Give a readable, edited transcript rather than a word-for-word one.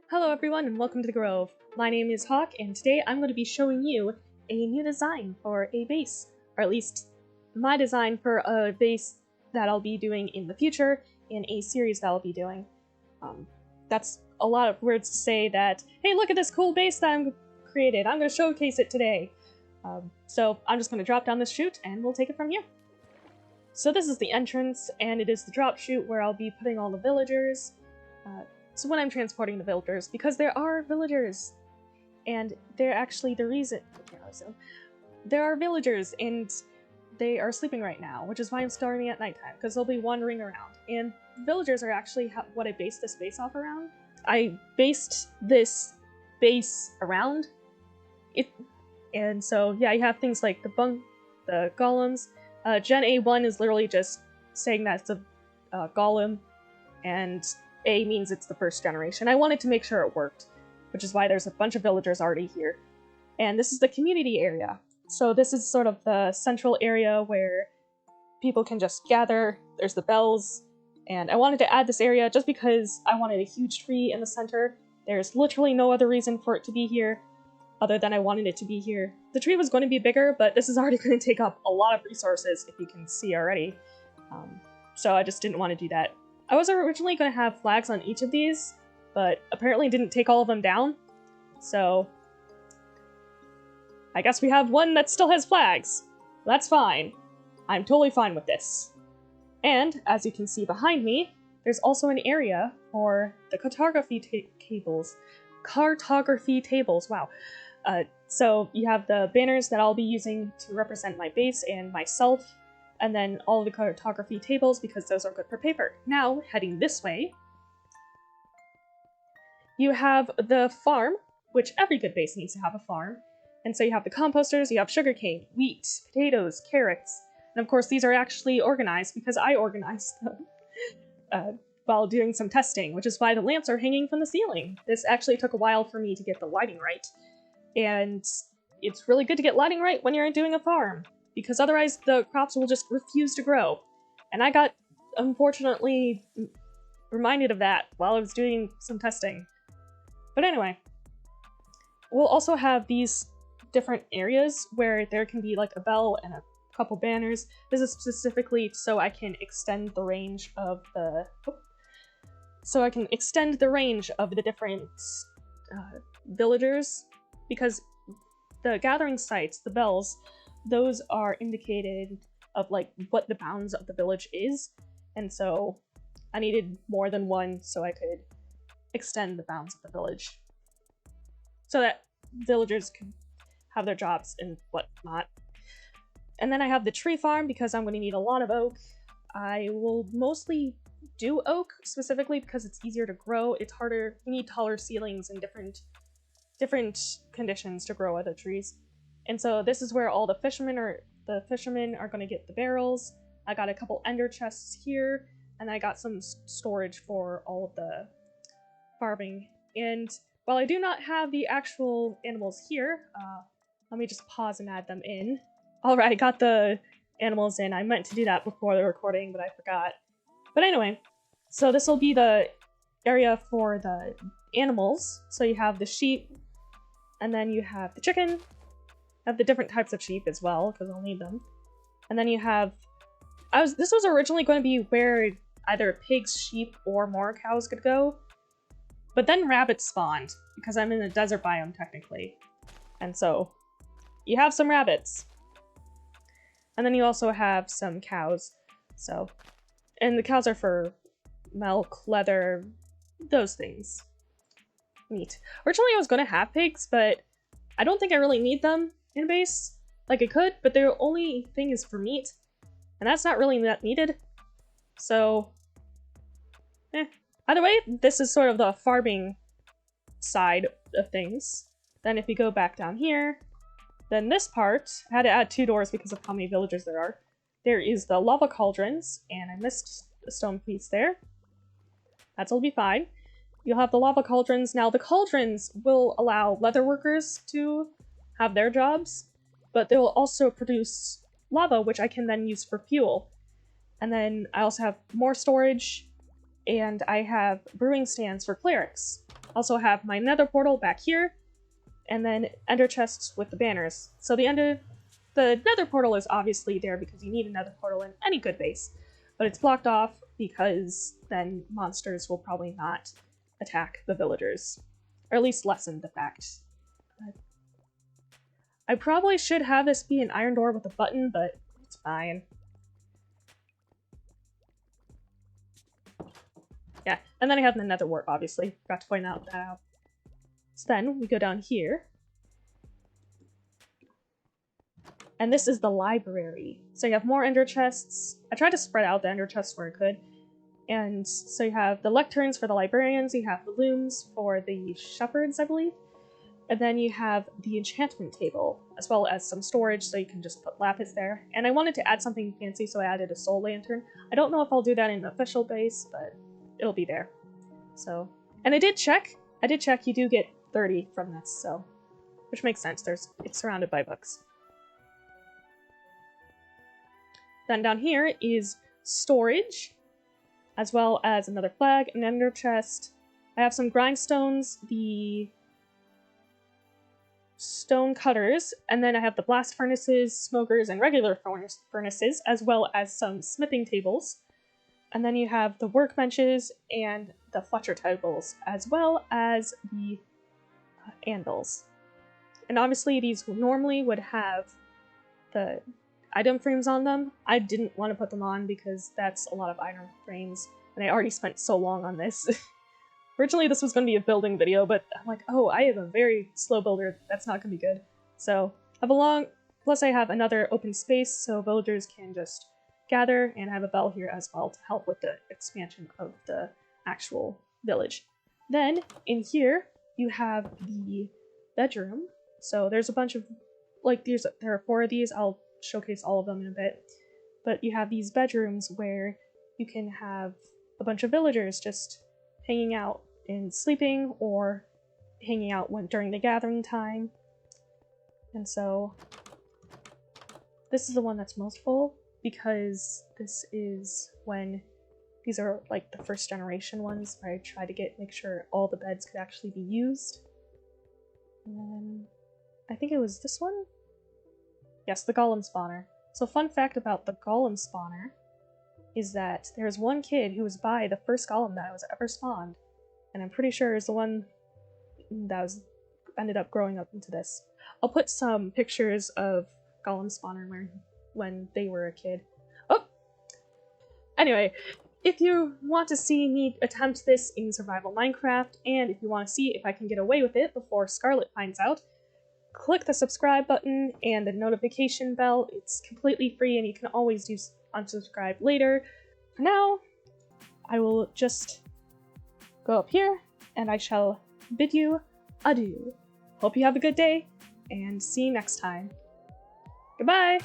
Hello everyone and welcome to the Grove. My name is Hawk and today I'm going to be showing you a new design for a base, or at least my design for a base that I'll be doing in the future in a series that I'll be doing. That's a lot of words to say that, hey, look at this cool base that I'm created, I'm going to showcase it today. So I'm just going to drop down this chute and we'll take it from here. So this is the entrance and it is the drop chute where I'll be putting all the villagers. So when I'm transporting the villagers, because there are villagers, and they're actually the reason. There are villagers, and they are sleeping right now, which is why I'm starting at nighttime, because they'll be wandering around. And villagers are actually what I based this base off around. I based this base around it, and so yeah, you have things like the golems. Gen A1 is literally just saying that it's a golem, and A means it's the first generation. I wanted to make sure it worked, which is why there's a bunch of villagers already here. And this is the community area. So this is sort of the central area where people can just gather. There's the bells. And I wanted to add this area just because I wanted a huge tree in the center. There's literally no other reason for it to be here other than I wanted it to be here. The tree was going to be bigger, but this is already going to take up a lot of resources, if you can see already. So I just didn't want to do that. I was originally going to have flags on each of these, but apparently didn't take all of them down, so I guess we have one that still has flags. That's fine. I'm totally fine with this. And, as you can see behind me, there's also an area for the cartography tables. Cartography tables, wow. So you have the banners that I'll be using to represent my base and myself, and then all of the cartography tables because those are good for paper. Now, heading this way, you have the farm, which every good base needs to have a farm. And so you have the composters, you have sugarcane, wheat, potatoes, carrots, and of course these are actually organized because I organized them while doing some testing, which is why the lamps are hanging from the ceiling. This actually took a while for me to get the lighting right, and it's really good to get lighting right when you're doing a farm, because otherwise the crops will just refuse to grow. And I got, unfortunately, reminded of that while I was doing some testing. But anyway, we'll also have these different areas where there can be like a bell and a couple banners. This is specifically so I can extend the range of the... different villagers, because the gathering sites, the bells, those are indicated of like what the bounds of the village is, and so I needed more than one so I could extend the bounds of the village so that villagers could have their jobs and whatnot. And then I have the tree farm because I'm going to need a lot of oak. I will mostly do oak specifically because it's easier to grow. It's harder, you need taller ceilings and different conditions to grow other trees. And so this is where all the fishermen are going to get the barrels. I got a couple ender chests here, and I got some storage for all of the farming. And while I do not have the actual animals here, let me just pause and add them in. Alright, I got the animals in. I meant to do that before the recording, but I forgot. But anyway, so this will be the area for the animals. So you have the sheep, and then you have the chicken, have the different types of sheep as well, because I'll need them. And then you have... This was originally going to be where either pigs, sheep, or more cows could go. But then rabbits spawned, because I'm in a desert biome, technically. And so, you have some rabbits. And then you also have some cows. So, and the cows are for milk, leather, those things. Neat. Originally I was going to have pigs, but I don't think I really need them in a base. Like I could, but their only thing is for meat, and that's not really that needed. So, Either way, this is sort of the farming side of things. Then if you go back down here, then this part, I had to add 2 doors because of how many villagers there are. There is the lava cauldrons, and I missed a stone piece there. That'll be fine. You'll have the lava cauldrons. Now, the cauldrons will allow leather workers to have their jobs, but they will also produce lava, which I can then use for fuel. And then I also have more storage, and I have brewing stands for clerics. also have my nether portal back here, and then ender chests with the banners. So the nether portal is obviously there because you need a nether portal in any good base, but it's blocked off because then monsters will probably not attack the villagers, or at least lessen the fact. I probably should have this be an iron door with a button, but it's fine. Yeah, and then I have the nether wart, obviously. Forgot to point that out. So then we go down here. And this is the library. So you have more ender chests. I tried to spread out the ender chests where I could. And so you have the lecterns for the librarians, you have the looms for the shepherds, I believe. And then you have the enchantment table, as well as some storage, so you can just put lapis there. And I wanted to add something fancy, so I added a soul lantern. I don't know if I'll do that in the official base, but it'll be there. So, and I did check, you do get 30 from this, so, which makes sense, it's surrounded by books. Then down here is storage, as well as another flag, an ender chest. I have some grindstones, the stone cutters, and then I have the blast furnaces, smokers, and regular furnaces, as well as some smithing tables. And then you have the workbenches and the Fletcher tables, as well as the anvils. And obviously these normally would have the item frames on them. I didn't want to put them on because that's a lot of item frames, and I already spent so long on this. Originally this was going to be a building video, but I'm like, oh, I am a very slow builder, that's not going to be good. So, plus I have another open space so villagers can just gather, and I have a bell here as well to help with the expansion of the actual village. Then, in here, you have the bedroom. So there's a bunch of, like, there are 4 of these, I'll showcase all of them in a bit. But you have these bedrooms where you can have a bunch of villagers just hanging out and sleeping, or hanging out during the gathering time. And so this is the one that's most full, because this is when these are like the first generation ones where I try to make sure all the beds could actually be used. And then I think it was this one? Yes, the golem spawner. So fun fact about the golem spawner is that there's one kid who was by the first golem that was ever spawned, and I'm pretty sure is the one that ended up growing up into this. I'll put some pictures of golem spawner when they were a kid. Oh! Anyway, if you want to see me attempt this in survival Minecraft, and if you want to see if I can get away with it before Scarlet finds out, click the subscribe button and the notification bell. It's completely free and you can always unsubscribe later. For now, I will just go up here and I shall bid you adieu. Hope you have a good day and see you next time. Goodbye!